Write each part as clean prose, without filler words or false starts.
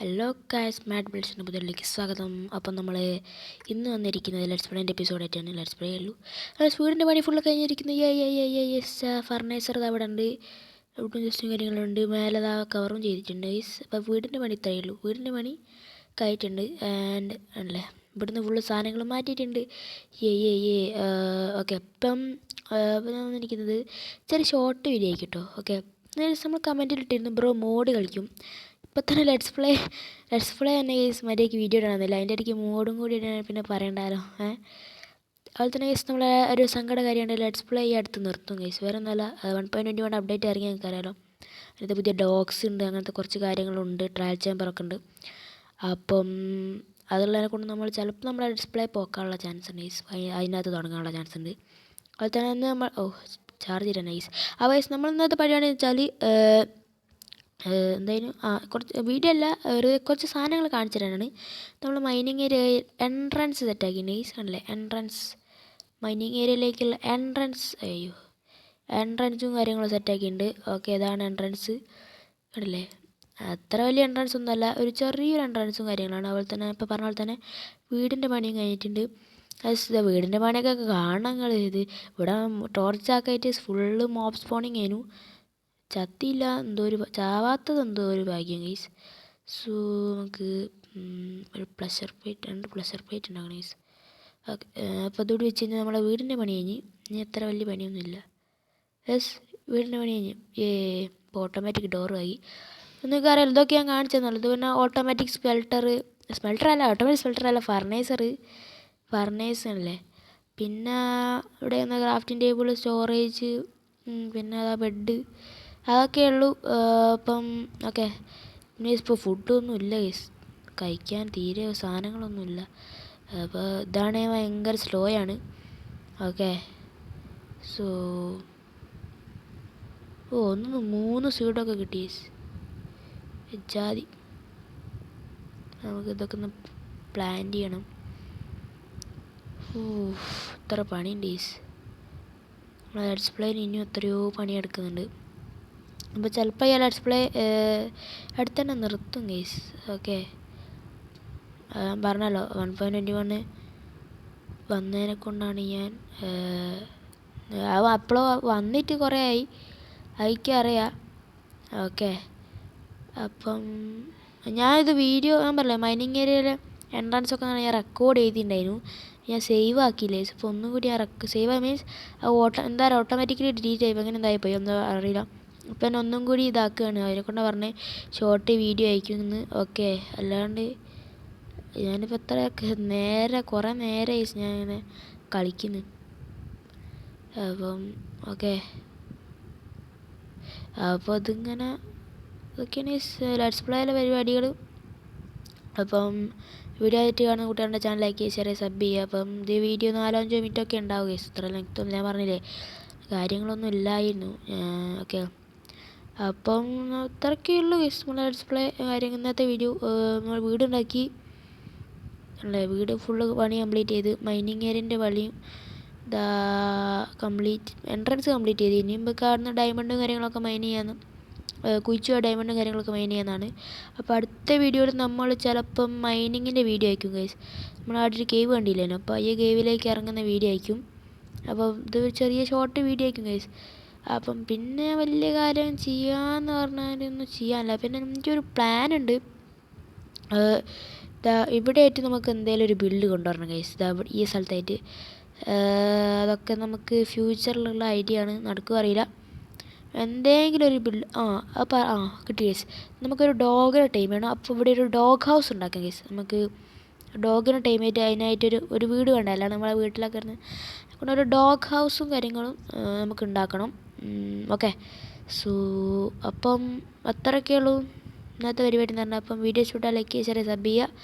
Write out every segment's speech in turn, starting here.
Hello guys, മാറ്റ് ബിൽസിൻ്റെ പുതിയതിലേക്ക് സ്വാഗതം. അപ്പം നമ്മൾ ഇന്ന് വന്നിരിക്കുന്നത് ലെറ്റ്സ് പ്ലേൻ്റെ എപ്പിസോഡായിട്ടാണ്. ലെറ്റ്സ് പ്ലേ ഉള്ളൂ. വീടിൻ്റെ പണി ഫുള്ള് കഴിഞ്ഞിരിക്കുന്നു. ഫർണിച്ചർ അവിടെ ഉണ്ട്, ഇവിടെ ജസ്റ്റും കാര്യങ്ങളുണ്ട്, മേലെ കവറും ചെയ്തിട്ടുണ്ട്. അപ്പോൾ വീടിൻ്റെ പണി ഇത്രയേ ഉള്ളൂ. വീടിൻ്റെ പണി കഴിഞ്ഞിട്ടുണ്ട്. ആൻഡ് അല്ലേ, ഇവിടുന്ന് ഫുള്ള് സാധനങ്ങൾ മാറ്റിയിട്ടുണ്ട്. ഓക്കെ. അപ്പം ഞാൻ വന്നിരിക്കുന്നത് ചെറിയ ഷോർട്ട് വീഡിയോ ആയിരിക്കും കേട്ടോ. ഓക്കെ, നമ്മൾ കമൻറ്റിലിട്ടിരുന്നു ബ്രോ മോഡ് കളിക്കും. ഇപ്പം തന്നെ ലെറ്റ്സ് പ്ലേ തന്നെ മര്യാദയ്ക്ക് വീഡിയോ ഇടാന്നില്ല. അതിൻ്റെ ഇടയ്ക്ക് മോഡും കൂടി ഇടാൻ പിന്നെ പറയണ്ടല്ലോ. അതുപോലെ തന്നെ കേസ് നമ്മളെ ഒരു സങ്കട കാര്യമുണ്ട്, ലെറ്റ്സ് പ്ലേ ഈ അടുത്ത് നിർത്തും കേസ്. വേറെ ഒന്നുമല്ല, 1.21 അപ്ഡേറ്റ് ഇറങ്ങി നിങ്ങൾക്ക് അറിയാലോ. അതിനകത്ത് പുതിയ ഡോഗ്സ് ഉണ്ട്, അങ്ങനത്തെ കുറച്ച് കാര്യങ്ങളുണ്ട്, ട്രയൽ ചേമ്പറൊക്കെ ഉണ്ട്. അപ്പം അതുള്ളതിനെ കൊണ്ട് നമ്മൾ ചിലപ്പോൾ നമ്മളെ ഡിസ്പ്ലേ പോക്കാനുള്ള ചാൻസ് ഉണ്ട് കേസ്. അതിനകത്ത് തുടങ്ങാനുള്ള ചാൻസ് ഉണ്ട്. അതുപോലെ തന്നെ നമ്മൾ ചാർജ് ചെയ്യണം നൈസ്. അപ്പോൾ കേസ് നമ്മൾ ഇന്നത്തെ പരിപാടി വെച്ചാൽ എന്തായാലും കുറച്ച് വീഡിയോ അല്ല, കുറച്ച് സാധനങ്ങൾ കാണിച്ചു തരാനാണ്. നമ്മൾ മൈനിങ് ഏരിയ എൻട്രൻസ് സെറ്റാക്കി നൈസ് ആണല്ലേ. മൈനിങ് ഏരിയയിലേക്കുള്ള എൻട്രൻസും കാര്യങ്ങളും സെറ്റാക്കിയിട്ടുണ്ട്. ഓക്കെ, ഇതാണ് എൻട്രൻസ് കണ്ടില്ലേ. അത്ര വലിയ എൻട്രൻസ് ഒന്നുമല്ല, ഒരു ചെറിയൊരു എൻട്രൻസും കാര്യങ്ങളാണ്. അതുപോലെ തന്നെ ഇപ്പോൾ പറഞ്ഞ പോലെ തന്നെ വീടിൻ്റെ പണിയും കഴിഞ്ഞിട്ടുണ്ട്. വീടിൻ്റെ പണിയൊക്കെ കാണാൻ ഇത് ഇവിടെ ടോർച്ചാക്കായിട്ട് ഫുള്ള് മോബ് സ്പോണിങ് ആയിരുന്നു. ചത്തിയില്ല, ചാവാത്തത് എന്തോ ഒരു ഭാഗ്യം ഗൈസ്. സോ നമുക്ക് ഒരു രണ്ട് പ്ലഷർ പ്ലേറ്റ് ഉണ്ടാക്കണം ഗൈസ്. ഓക്കെ, അപ്പോൾ അതുകൂടി വെച്ച് കഴിഞ്ഞാൽ നമ്മളെ വീടിൻ്റെ പണി കഴിഞ്ഞ്. ഇനി അത്ര വലിയ പണിയൊന്നുമില്ല. വീടിൻ്റെ പണി കഴിഞ്ഞ്. ഇപ്പോൾ ഓട്ടോമാറ്റിക് ഡോറുമായി. നിങ്ങൾക്ക് അറിയാം ഇതൊക്കെ ഞാൻ കാണിച്ചെന്നുള്ളത്. പിന്നെ ഓട്ടോമാറ്റിക് ഓട്ടോമാറ്റിക് സ്പെൽട്ടർ അല്ല, ഫർണേഴ്സ് അല്ലേ. പിന്നെ ഇവിടെ ക്രാഫ്റ്റിംഗ് ടേബിൾ, സ്റ്റോറേജ്, പിന്നെ അതാ ബെഡ്, അതൊക്കെ ഉള്ളൂ. അപ്പം ഓക്കെ, പിന്നെ ഇപ്പോൾ ഫുഡൊന്നും ഇല്ല ഗൈസ്, കഴിക്കാൻ തീരെ സാധനങ്ങളൊന്നുമില്ല. അപ്പോൾ ഇതാണ് ഭയങ്കര സ്ലോ ആണ്. ഓക്കെ, സോ 3 സീഡൊക്കെ കിട്ടി ജാതി. നമുക്കിതൊക്കെ ഒന്ന് പ്ലാൻ ചെയ്യണം. ഇത്ര പണിയുണ്ട് ഗൈസ്. നമ്മളെ ഡിസ്പ്ലേയിൽ ഇനിയും എത്രയോ പണിയെടുക്കുന്നുണ്ട്. അപ്പോൾ ചിലപ്പോൾ ഈ ലെറ്റ്സ് പ്ലേ അടുത്ത് തന്നെ നിർത്തും ഗൈസ്. ഓക്കെ, ഞാൻ പറഞ്ഞല്ലോ 1.21 വന്നതിനെ കൊണ്ടാണ് ഞാൻ അപ്പോഴോ വന്നിട്ട് കുറേ ആയി, അറിയാം. ഓക്കെ, അപ്പം ഞാനിത് വീഡിയോ ഞാൻ പറഞ്ഞില്ലേ മൈനിങ് ഏരിയയിലെ എൻട്രൻസ് ഒക്കെ ഞാൻ റെക്കോർഡ് ചെയ്തിട്ടുണ്ടായിരുന്നു. ഞാൻ സേവ് ആക്കിയില്ലേ. ഇപ്പോൾ ഒന്നും കൂടി ഞാൻ സേവ് മീൻസ് എന്താ പറയുക, ഓട്ടോമാറ്റിക്കലി ഡിലീറ്റ് ആയി, അങ്ങനെ എന്തായിപ്പോയി ഒന്നും അറിയില്ല. ഇപ്പം ഒന്നും കൂടി ഇതാക്കുകയാണ്. അതിനെക്കൊണ്ട് പറഞ്ഞ് ഷോർട്ട് വീഡിയോ അയക്കുമെന്ന്. ഓക്കെ, അല്ലാണ്ട് ഞാനിപ്പോൾ കുറേ നേരമായി ഞാനിങ്ങനെ കളിക്കുന്നു. അപ്പം ഓക്കെ, അപ്പോൾ ഇതൊക്കെയാണ് ലെറ്റ്സ് പ്ലേയിലെ പരിപാടികൾ. അപ്പം വീഡിയോ ആയിട്ട് കാണുന്ന കുട്ടികളുടെ ചാനൽ ലൈക്ക് ചെയ്യുക, ഷെയർ, സബ് ചെയ്യുക. അപ്പം ഇത് വീഡിയോ 4-5 മിനിറ്റൊക്കെ ഉണ്ടാവുക. ഇത്ര ലെങ്ത്തൊന്നും ഞാൻ പറഞ്ഞില്ലേ, കാര്യങ്ങളൊന്നും ഇല്ലായിരുന്നു. ഓക്കെ, അപ്പം ഇത്രയൊക്കെയുള്ളൂ ഗൈസ് നമ്മളെ ഡിസ്പ്ലേ കാര്യം. ഇന്നത്തെ വീഡിയോ നമ്മൾ വീടുണ്ടാക്കി അല്ലേ, വീട് ഫുള്ള് പണി കംപ്ലീറ്റ് ചെയ്ത്, മൈനിങ് ഏരിയൻ്റെ പണിയും എൻട്രൻസ് കംപ്ലീറ്റ് ചെയ്ത്. ഇനിയും കാണുന്ന ഡയമണ്ടും കാര്യങ്ങളൊക്കെ മൈൻ ചെയ്യാന്ന്, കുഴിച്ചു ഡയമണ്ടും കാര്യങ്ങളൊക്കെ മൈൻ ചെയ്യാനാണ്. അപ്പോൾ അടുത്ത വീഡിയോയിൽ നമ്മൾ ചിലപ്പം മൈനിങ്ങിൻ്റെ വീഡിയോ ആയിരിക്കും ഗൈസ്. നമ്മളവിടെ ഒരു കേവ് കണ്ടില്ലേനോ, അപ്പോൾ ഈ കേവിലേക്ക് ഇറങ്ങുന്ന വീഡിയോ ആയിരിക്കും. അപ്പോൾ ഇത് ചെറിയ ഷോർട്ട് വീഡിയോ ആയിരിക്കും ഗൈസ്. അപ്പം പിന്നെ വലിയ കാര്യം ചെയ്യാമെന്ന് പറഞ്ഞാലൊന്നും ചെയ്യാനില്ല. പിന്നെ എനിക്കൊരു പ്ലാനുണ്ട്. ഇവിടെ ആയിട്ട് നമുക്ക് എന്തെങ്കിലും ഒരു ബിൽഡ് കൊണ്ടുവരണം ഗൈസ്. ഈ സ്ഥലത്തായിട്ട് അതൊക്കെ നമുക്ക് ഫ്യൂച്ചറിലുള്ള ഐഡിയ ആണ്, നടക്കുക അറിയില്ല. എന്തെങ്കിലും ഒരു ബിൽഡ് കിട്ടി ഗൈസ്. നമുക്കൊരു ഡോഗിനെ ടൈം വേണം. അപ്പോൾ ഇവിടെ ഒരു ഡോഗ് ഹൗസ് ഉണ്ടാക്കാം ഗൈസ്. നമുക്ക് ഡോഗിനെ ടൈം ആയിട്ട് അതിനായിട്ടൊരു വീട് വേണ്ട, അല്ലാണ്ട് നമ്മളെ വീട്ടിലൊക്കെ ഇരുന്ന് അതുകൊണ്ട് ഒരു ഡോഗ് ഹൗസും കാര്യങ്ങളും നമുക്ക് ഉണ്ടാക്കണം. ഓക്കെ, സോ അപ്പം അത്രയൊക്കെയുള്ളൂ ഇന്നത്തെ പരിപാടി എന്ന് പറഞ്ഞാൽ. അപ്പം വീഡിയോ ഇഷ്ടപ്പെട്ടാൽ ലൈക്ക് ചെയ്യുക, ഷെയർ, സബ് ചെയ്യുക.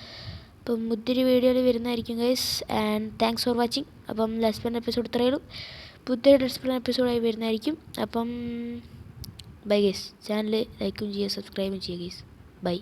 അപ്പം പുതിയൊരു വീഡിയോയിൽ വരുന്നതായിരിക്കും guys. And thanks for watching. അപ്പം ലെറ്റ്സ് പ്ലേ എപ്പിസോഡ് ഇത്രയേ ഉള്ളൂ. പുതിയൊരു ലെറ്റ്സ് പ്ലേ എപ്പിസോഡായി വരുന്നതായിരിക്കും. അപ്പം ബൈ ഗൈസ്. ചാനൽ ലൈക്കും ചെയ്യുക, സബ്സ്ക്രൈബും ചെയ്യുക ഗൈസ്. ബൈ.